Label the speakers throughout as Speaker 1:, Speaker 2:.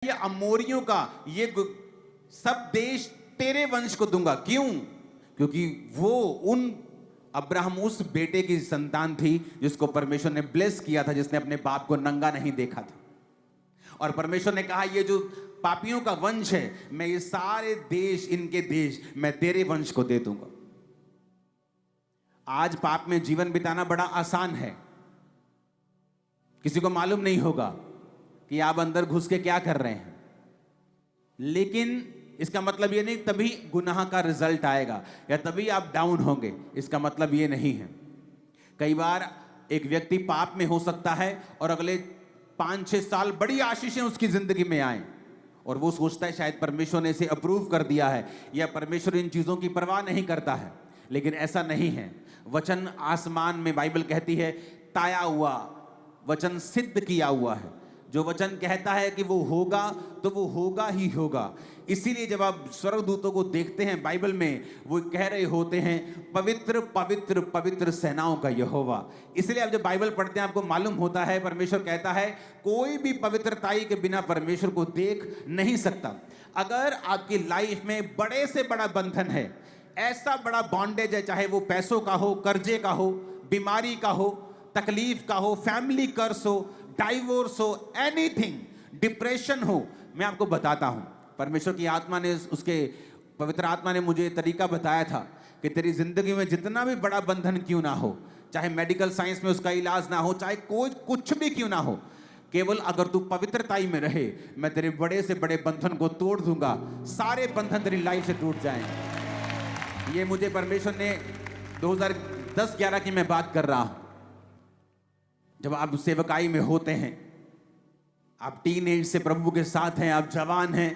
Speaker 1: ये अमोरियों का ये सब देश तेरे वंश को दूंगा। क्यों? क्योंकि वो उन अब्राहम उस बेटे की संतान थी जिसको परमेश्वर ने ब्लेस किया था, जिसने अपने बाप को नंगा नहीं देखा था। और परमेश्वर ने कहा ये जो पापियों का वंश है, मैं ये सारे देश, इनके देश मैं तेरे वंश को दे दूंगा। आज पाप में जीवन बिताना बड़ा आसान है। किसी को मालूम नहीं होगा कि आप अंदर घुस के क्या कर रहे हैं, लेकिन इसका मतलब ये नहीं तभी गुनाह का रिजल्ट आएगा या तभी आप डाउन होंगे, इसका मतलब ये नहीं है। कई बार एक व्यक्ति पाप में हो सकता है और अगले 5-6 साल बड़ी आशीषें उसकी जिंदगी में आए और वो सोचता है शायद परमेश्वर ने इसे अप्रूव कर दिया है या परमेश्वर इन चीजों की परवाह नहीं करता है, लेकिन ऐसा नहीं है। वचन आसमान में, बाइबल कहती है, ताया हुआ वचन सिद्ध किया हुआ है। जो वचन कहता है कि वो होगा तो वो होगा ही होगा। इसीलिए जब आप स्वर्गदूतों को देखते हैं बाइबल में, वो कह रहे होते हैं पवित्र पवित्र पवित्र सेनाओं का यहोवा। इसलिए आप जब बाइबल पढ़ते हैं आपको मालूम होता है परमेश्वर कहता है कोई भी पवित्रताई के बिना परमेश्वर को देख नहीं सकता। अगर आपकी लाइफ में बड़े से बड़ा बंधन है, ऐसा बड़ा बॉन्डेज है, चाहे वो पैसों का हो, कर्जे का हो, बीमारी का हो, तकलीफ का हो, फैमिली कर्स हो, डाइवोर्स हो, एनीथिंग, डिप्रेशन हो, मैं आपको बताता हूं परमेश्वर की आत्मा ने, उसके पवित्र आत्मा ने मुझे तरीका बताया था कि तेरी जिंदगी में जितना भी बड़ा बंधन क्यों ना हो, चाहे मेडिकल साइंस में उसका इलाज ना हो, चाहे कोई कुछ भी क्यों ना हो, केवल अगर तू पवित्रताई में रहे, मैं तेरे बड़े से बड़े बंधन को तोड़ दूंगा। सारे बंधन तेरी लाइफ से टूट जाएंगे। ये मुझे परमेश्वर ने 2010-11 की मैं बात कर रहा हूं। जब आप सेवकाई में होते हैं, आप टीन एज से प्रभु के साथ हैं, आप जवान हैं,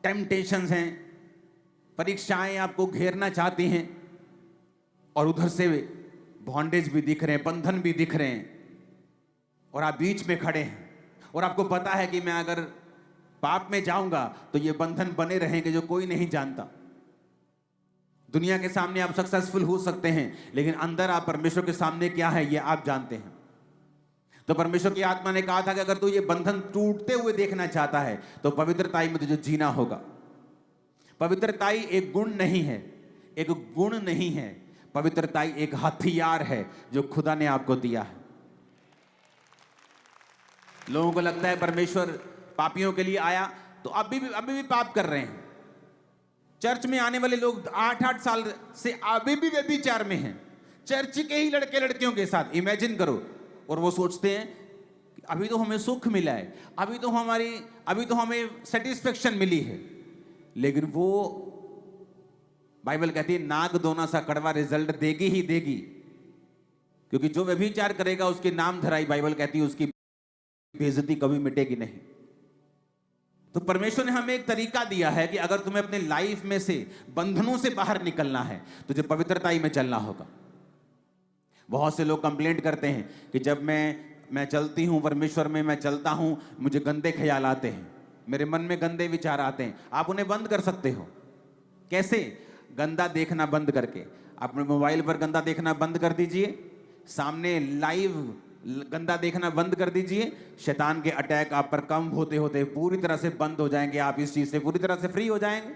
Speaker 1: टेम्पटेशंस हैं, परीक्षाएं आपको घेरना चाहती हैं और उधर से बॉन्डेज भी दिख रहे हैं, बंधन भी दिख रहे हैं और आप बीच में खड़े हैं और आपको पता है कि मैं अगर पाप में जाऊंगा तो ये बंधन बने रहेंगे जो कोई नहीं जानता। दुनिया के सामने आप सक्सेसफुल हो सकते हैं, लेकिन अंदर आप परमेश्वर के सामने क्या है ये आप जानते हैं। तो परमेश्वर की आत्मा ने कहा था कि अगर तू ये बंधन टूटते हुए देखना चाहता है तो पवित्रताई में तुझे जीना होगा। पवित्रताई एक गुण नहीं है, एक गुण नहीं है, पवित्रताई एक हथियार है जो खुदा ने आपको दिया है। लोगों को लगता है परमेश्वर पापियों के लिए आया तो अभी भी पाप कर रहे हैं। चर्च में आने वाले लोग 8-8 साल से अभी भी व्यभिचार में हैं, चर्च के ही लड़के लड़कियों के साथ। इमेजिन करो, और वो सोचते हैं कि अभी तो हमें सुख मिला है, अभी तो हमें सेटिस्फेक्शन मिली है, लेकिन वो बाइबल कहती है नाग दोना सा कड़वा रिजल्ट देगी ही देगी, क्योंकि जो व्यभिचार करेगा उसके नाम धराई, बाइबल कहती है उसकी बेइज्जती कभी मिटेगी नहीं। तो परमेश्वर ने हमें एक तरीका दिया है कि अगर तुम्हें अपने लाइफ में से बंधनों से बाहर निकलना है, तुझे पवित्रताई में चलना होगा। बहुत से लोग कंप्लेंट करते हैं कि जब मैं चलती हूं परमेश्वर में, मैं चलता हूं, मुझे गंदे ख्याल आते हैं, मेरे मन में गंदे विचार आते हैं। आप उन्हें बंद कर सकते हो। कैसे? गंदा देखना बंद करके। अपने मोबाइल पर गंदा देखना बंद कर दीजिए, सामने लाइव गंदा देखना बंद कर दीजिए। शैतान के अटैक आप पर कम होते होते पूरी तरह से बंद हो जाएंगे, आप इस चीज से पूरी तरह से फ्री हो जाएंगे।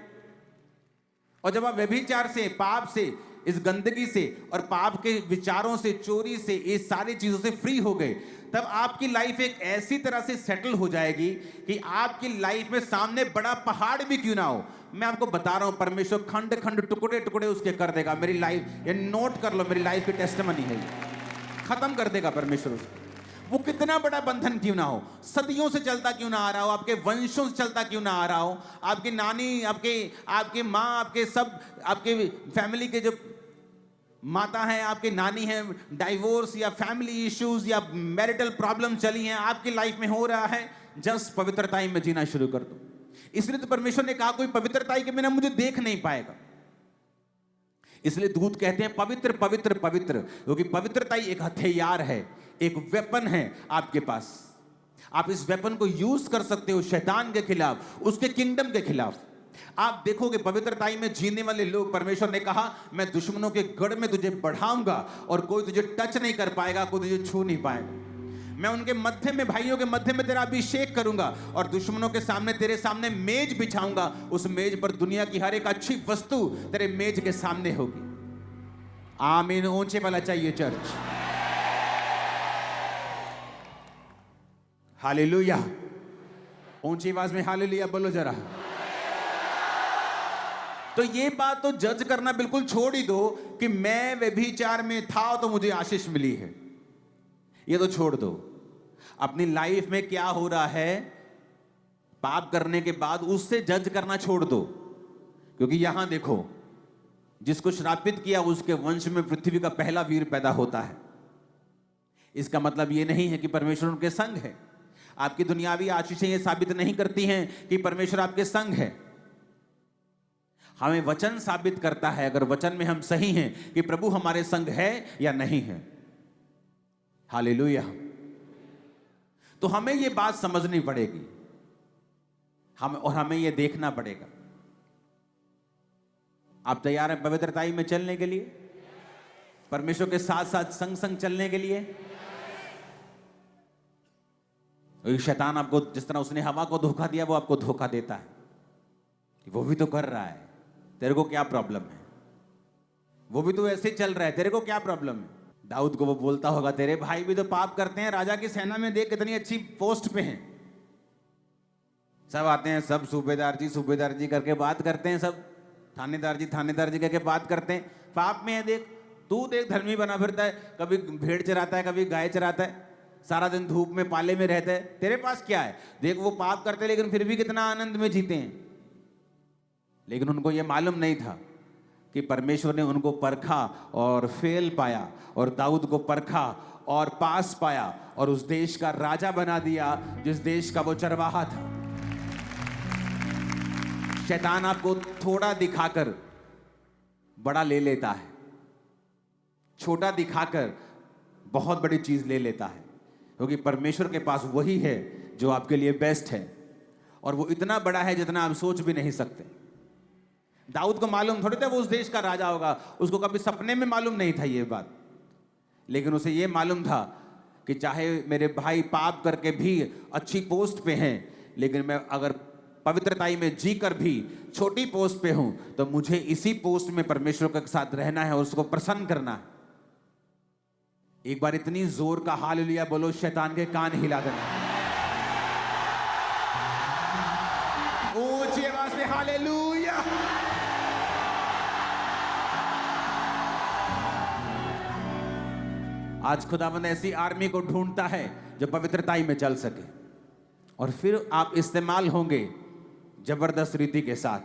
Speaker 1: और जब आप व्यभिचार से, पाप से, इस गंदगी से और पाप के विचारों से, चोरी से, इस सारी चीजों से फ्री हो गए, तब आपकी लाइफ एक ऐसी तरह से सेटल हो जाएगी कि आपकी लाइफ में सामने बड़ा पहाड़ भी क्यों ना हो, मैं आपको बता रहा हूं परमेश्वर खंड खंड टुकड़े टुकड़े उसके कर देगा। मेरी लाइफ, ये नोट कर लो, मेरी लाइफ की टेस्टिमनी है, खत्म कर देगा परमेश्वर उसको। वो कितना बड़ा बंधन क्यों ना हो, सदियों से चलता क्यों ना आ रहा हो, आपके वंशों से चलता क्यों ना आ रहा हो, आपकी नानी, आपके माँ, आपके सब, आपके फैमिली के जो माता हैं, आपके नानी हैं, डाइवोर्स या फैमिली इश्यूज या मैरिटल प्रॉब्लम चली हैं, आपकी लाइफ में हो रहा है, जस्ट पवित्रताई में जीना शुरू कर दो। इसलिए तो परमेश्वर ने कहा कोई पवित्रताई के बिना मुझे देख नहीं पाएगा। इसलिए दूत कहते हैं पवित्र पवित्र पवित्र, क्योंकि पवित्रताई एक हथियार है, एक वेपन है आपके पास। आप इस वेपन को यूज कर सकते हो शैतान के खिलाफ, उसके किंगडम के खिलाफ। आप देखोगे पवित्रताई में जीने वाले लोग, परमेश्वर ने कहा मैं दुश्मनों के गढ़ में तुझे बढ़ाऊंगा और कोई तुझे टच नहीं कर पाएगा, कोई तुझे छू नहीं पाएगा। मैं उनके मध्य में, भाइयों के मध्य में तेरा अभिषेक करूंगा और दुश्मनों के सामने, तेरे सामने मेज बिछाऊंगा। उस मेज पर दुनिया की हर एक अच्छी वस्तु तेरे मेज के सामने होगी। आमीन। ऊंचे वाला चाहिए चर्च। हालेलुया। ऊंची आवाज में हालेलुया बोलो जरा। तो ये बात तो जज करना बिल्कुल छोड़ ही दो कि मैं व्यभिचार में था तो मुझे आशीष मिली है, ये तो छोड़ दो। अपनी लाइफ में क्या हो रहा है पाप करने के बाद, उससे जज करना छोड़ दो। क्योंकि यहां देखो, जिसको श्रापित किया उसके वंश में पृथ्वी का पहला वीर पैदा होता है। इसका मतलब यह नहीं है कि परमेश्वर उनके संग है। आपकी दुनियावी आशीषें ये साबित नहीं करती हैं कि परमेश्वर आपके संग है। हमें वचन साबित करता है, अगर वचन में हम सही हैं, कि प्रभु हमारे संग है या नहीं है। हालेलुया। तो हमें ये बात समझनी पड़ेगी, हमें ये देखना पड़ेगा। आप तैयार हैं पवित्रताई में चलने के लिए, परमेश्वर के साथ साथ संग संग चलने के लिए? शैतान आपको, जिस तरह उसने हवा को धोखा दिया, वो आपको धोखा देता है कि वो भी तो कर रहा है, तेरे को क्या प्रॉब्लम है? वो भी तो ऐसे चल रहा है, तेरे को क्या प्रॉब्लम है? दाऊद को वो बोलता होगा, तेरे भाई भी तो पाप करते हैं, राजा की सेना में देख कितनी अच्छी पोस्ट पे हैं, सब आते हैं, सब सूबेदार जी करके बात करते हैं, सब थानेदार जी करके बात करते हैं, पाप में है। देख तू, देख धर्मी बना फिरता है, कभी भेड़ चराता है, कभी गाय चराता है, सारा दिन धूप में पाले में रहता है, तेरे पास क्या है? देख वो पाप करते लेकिन फिर भी कितना आनंद में जीते हैं। लेकिन उनको ये मालूम नहीं था कि परमेश्वर ने उनको परखा और फेल पाया, और दाऊद को परखा और पास पाया, और उस देश का राजा बना दिया जिस देश का वो चरवाहा था। शैतान आपको थोड़ा दिखाकर बड़ा ले लेता है, छोटा दिखाकर बहुत बड़ी चीज ले लेता है, क्योंकि परमेश्वर के पास वही है जो आपके लिए बेस्ट है, और वो इतना बड़ा है जितना आप सोच भी नहीं सकते। दाऊद को मालूम थोड़ी था वो उस देश का राजा होगा, उसको कभी सपने में मालूम नहीं था ये बात, लेकिन उसे ये मालूम था कि चाहे मेरे भाई पाप करके भी अच्छी पोस्ट पे हैं, लेकिन मैं अगर पवित्रताई में जी कर भी छोटी पोस्ट पे हूं, तो मुझे इसी पोस्ट में परमेश्वर के साथ रहना है और उसको प्रसन्न करना है। एक बार इतनी जोर का हालेलुया बोलो, शैतान के कान हिला देना। ऊंची आवाज से हालेलुया। आज खुदावंद ऐसी आर्मी को ढूंढता है जो पवित्रताई में चल सके, और फिर आप इस्तेमाल होंगे जबरदस्त रीति के साथ।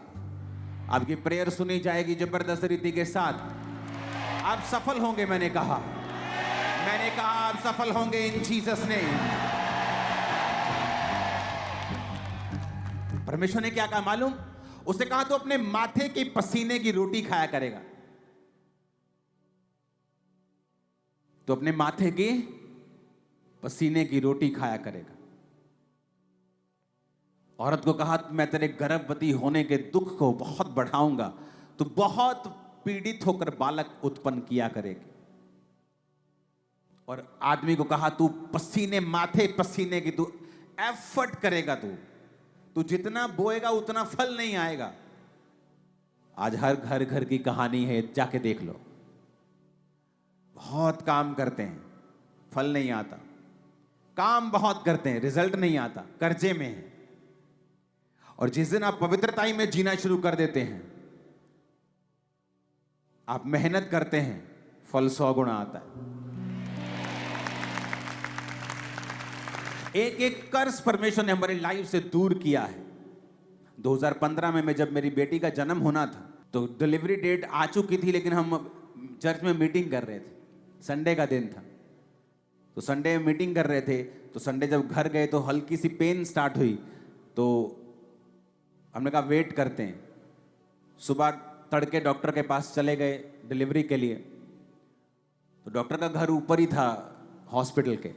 Speaker 1: आपकी प्रेयर सुनी जाएगी जबरदस्त रीति के साथ। आप सफल होंगे, मैंने कहा आप सफल होंगे इन जीसस ने। परमेश्वर ने क्या कहा मालूम? उसने कहा तो अपने माथे के पसीने की रोटी खाया करेगा। तो अपने माथे के पसीने की रोटी खाया करेगा। औरत को कहा मैं तेरे गर्भवती होने के दुख को बहुत बढ़ाऊंगा, तो बहुत पीड़ित होकर बालक उत्पन्न किया करेगी। और आदमी को कहा तू पसीने, माथे पसीने की तू एफर्ट करेगा, तू जितना बोएगा उतना फल नहीं आएगा। आज हर घर की कहानी है, जाके देख लो। बहुत काम करते हैं, फल नहीं आता, काम बहुत करते हैं, रिजल्ट नहीं आता, कर्जे में है। और जिस दिन आप पवित्रताई में जीना शुरू कर देते हैं, आप मेहनत करते हैं, फल 100 गुना आता है। एक एक कर्ज परमेश्वर ने हमारी लाइफ से दूर किया है। 2015 में जब मेरी बेटी का जन्म होना था, तो डिलीवरी डेट आ चुकी थी, लेकिन हम चर्च में मीटिंग कर रहे थे, संडे का दिन था, तो संडे में मीटिंग कर रहे थे। तो संडे जब घर गए तो हल्की सी पेन स्टार्ट हुई, तो हमने कहा वेट करते हैं। सुबह तड़के डॉक्टर के पास चले गए डिलीवरी के लिए। तो डॉक्टर का घर ऊपर ही था हॉस्पिटल के।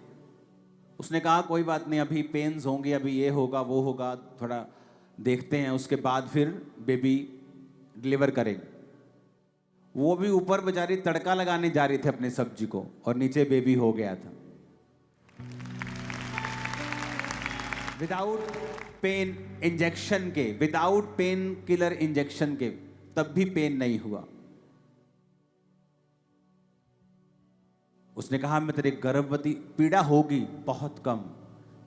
Speaker 1: उसने कहा कोई बात नहीं, अभी पेन्स होंगी, अभी ये होगा वो होगा, थोड़ा देखते हैं, उसके बाद फिर बेबी डिलीवर करेंगे। वो भी ऊपर बेचारी तड़का लगाने जा रही थी अपनी सब्जी को, और नीचे बेबी हो गया था। विदाउट पेन इंजेक्शन के, विदाउट पेन किलर इंजेक्शन के, तब भी पेन नहीं हुआ। उसने कहा मैं तेरे गर्भवती, पीड़ा होगी बहुत कम,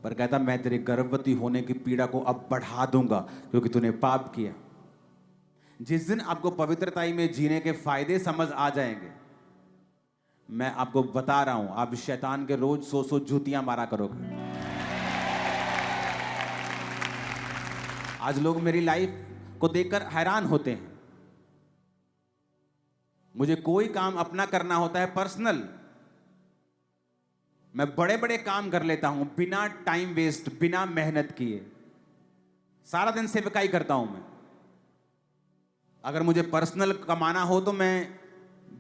Speaker 1: पर कहता मैं तेरे गर्भवती होने की पीड़ा को अब बढ़ा दूंगा क्योंकि तूने पाप किया। जिस दिन आपको पवित्रताई में जीने के फायदे समझ आ जाएंगे, मैं आपको बता रहा हूं, आप शैतान के रोज 100 जूतियां मारा करोगे। आज लोग मेरी लाइफ को देखकर हैरान होते हैं। मुझे कोई काम अपना करना होता है पर्सनल, मैं बड़े बड़े काम कर लेता हूं बिना टाइम वेस्ट, बिना मेहनत किए। सारा दिन सेवकाई करता हूं मैं। अगर मुझे पर्सनल कमाना हो तो मैं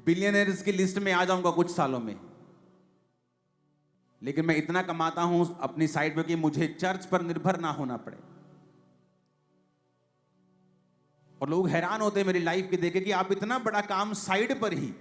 Speaker 1: बिलियनर्स की लिस्ट में आ जाऊंगा कुछ सालों में, लेकिन मैं इतना कमाता हूं अपनी साइड पे कि मुझे चर्च पर निर्भर ना होना पड़े। और लोग हैरान होते हैं मेरी लाइफ के देखे कि आप इतना बड़ा काम साइड पर ही